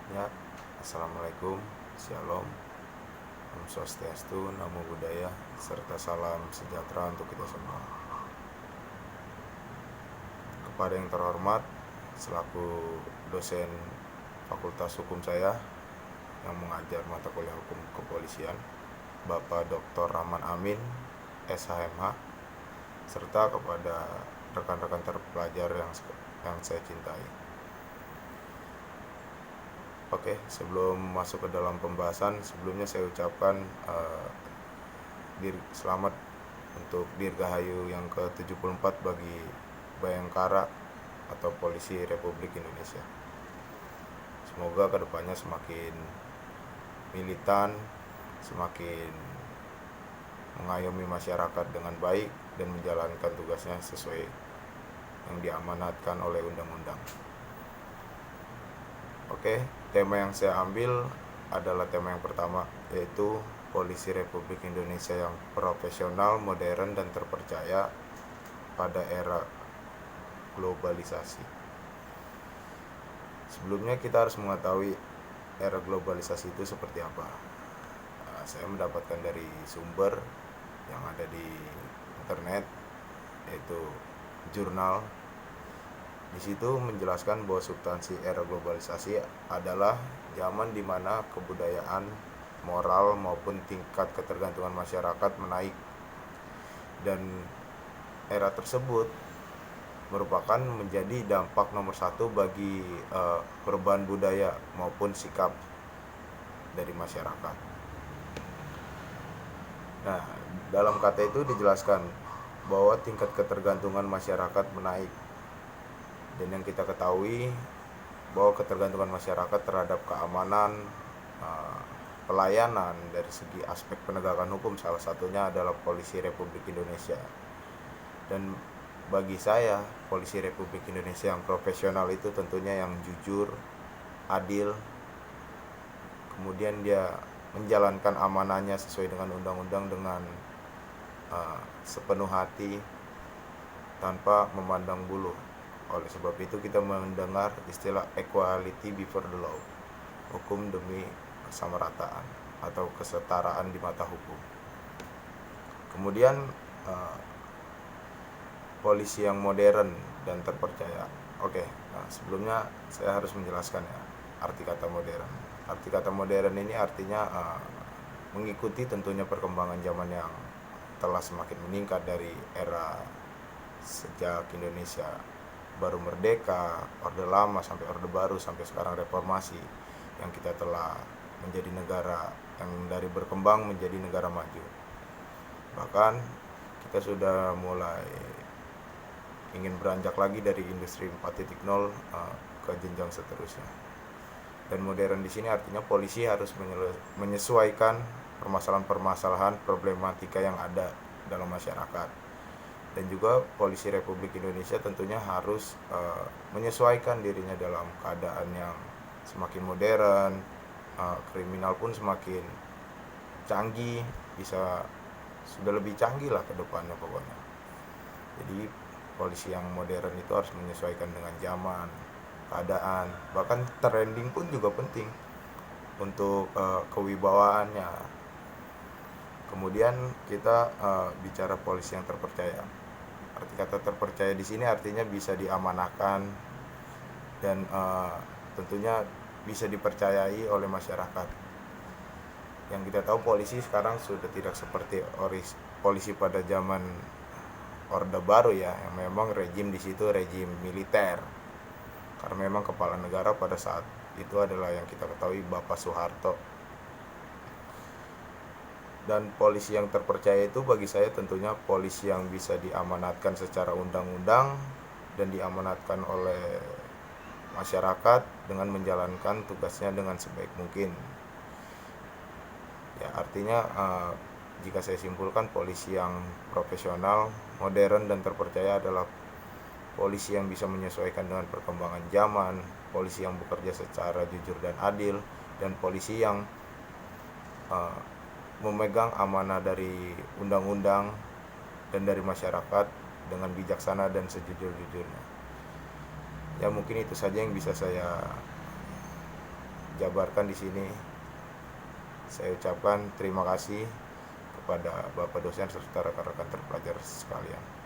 Ya, Assalamualaikum, Shalom, Om Swastiastu, Namo Buddhaya, serta salam sejahtera untuk kita semua. Kepada yang terhormat, selaku dosen Fakultas Hukum saya yang mengajar mata kuliah Hukum Kepolisian, Bapak Dr. Rahman Amin, SHMH, serta kepada rekan-rekan terpelajar yang saya cintai. Oke, sebelum masuk ke dalam pembahasan, sebelumnya saya ucapkan selamat untuk Dirgahayu yang ke-74 bagi Bayangkara atau Polisi Republik Indonesia. Semoga kedepannya semakin militan, semakin mengayomi masyarakat dengan baik dan menjalankan tugasnya sesuai yang diamanatkan oleh undang-undang. Oke, tema yang saya ambil adalah tema yang pertama, yaitu Polisi Republik Indonesia yang profesional, modern, dan terpercaya pada era globalisasi. Sebelumnya kita harus mengetahui era globalisasi itu seperti apa. Saya mendapatkan dari sumber yang ada di internet, yaitu jurnal. Di situ menjelaskan bahwa substansi era globalisasi adalah zaman di mana kebudayaan, moral maupun tingkat ketergantungan masyarakat menaik, dan era tersebut merupakan menjadi dampak nomor satu bagi perubahan budaya maupun sikap dari masyarakat. Nah, dalam kata itu dijelaskan bahwa tingkat ketergantungan masyarakat menaik. Dan yang kita ketahui bahwa ketergantungan masyarakat terhadap keamanan, pelayanan dari segi aspek penegakan hukum salah satunya adalah Polisi Republik Indonesia. Dan bagi saya, Polisi Republik Indonesia yang profesional itu tentunya yang jujur, adil, kemudian dia menjalankan amanahnya sesuai dengan undang-undang dengan sepenuh hati tanpa memandang bulu. Oleh sebab itu kita mendengar istilah equality before the law, hukum demi kesamarataan atau kesetaraan di mata hukum. Kemudian polisi yang modern dan terpercaya. Oke, sebelumnya saya harus menjelaskan ya arti kata modern. Arti kata modern ini artinya mengikuti tentunya perkembangan zaman yang telah semakin meningkat dari era sejak Indonesia baru merdeka, Orde Lama sampai Orde Baru sampai sekarang reformasi, yang kita telah menjadi negara yang dari berkembang menjadi negara maju. Bahkan kita sudah mulai ingin beranjak lagi dari industri 4.0 ke jenjang seterusnya. Dan modern di sini artinya polisi harus menyesuaikan permasalahan-permasalahan problematika yang ada dalam masyarakat. Dan juga Polisi Republik Indonesia tentunya harus menyesuaikan dirinya dalam keadaan yang semakin modern, kriminal pun semakin canggih, sudah lebih canggih lah ke depannya pokoknya. Jadi polisi yang modern itu harus menyesuaikan dengan zaman, keadaan, bahkan trending pun juga penting untuk kewibawaannya. Kemudian kita bicara polisi yang terpercaya. Arti kata terpercaya di sini artinya bisa diamanahkan dan tentunya bisa dipercayai oleh masyarakat. Yang kita tahu polisi sekarang sudah tidak seperti polisi pada zaman Orde Baru ya, yang memang rejim di situ rejim militer. Karena memang kepala negara pada saat itu adalah yang kita ketahui Bapak Soeharto. Dan polisi yang terpercaya itu bagi saya tentunya polisi yang bisa diamanatkan secara undang-undang dan diamanatkan oleh masyarakat dengan menjalankan tugasnya dengan sebaik mungkin. Ya, artinya jika saya simpulkan, polisi yang profesional, modern, dan terpercaya adalah polisi yang bisa menyesuaikan dengan perkembangan zaman, polisi yang bekerja secara jujur dan adil, dan polisi yang memegang amanah dari undang-undang dan dari masyarakat dengan bijaksana dan sejujur-jujurnya. Ya, mungkin itu saja yang bisa saya jabarkan di sini. Saya ucapkan terima kasih kepada Bapak dosen serta rekan-rekan terpelajar sekalian.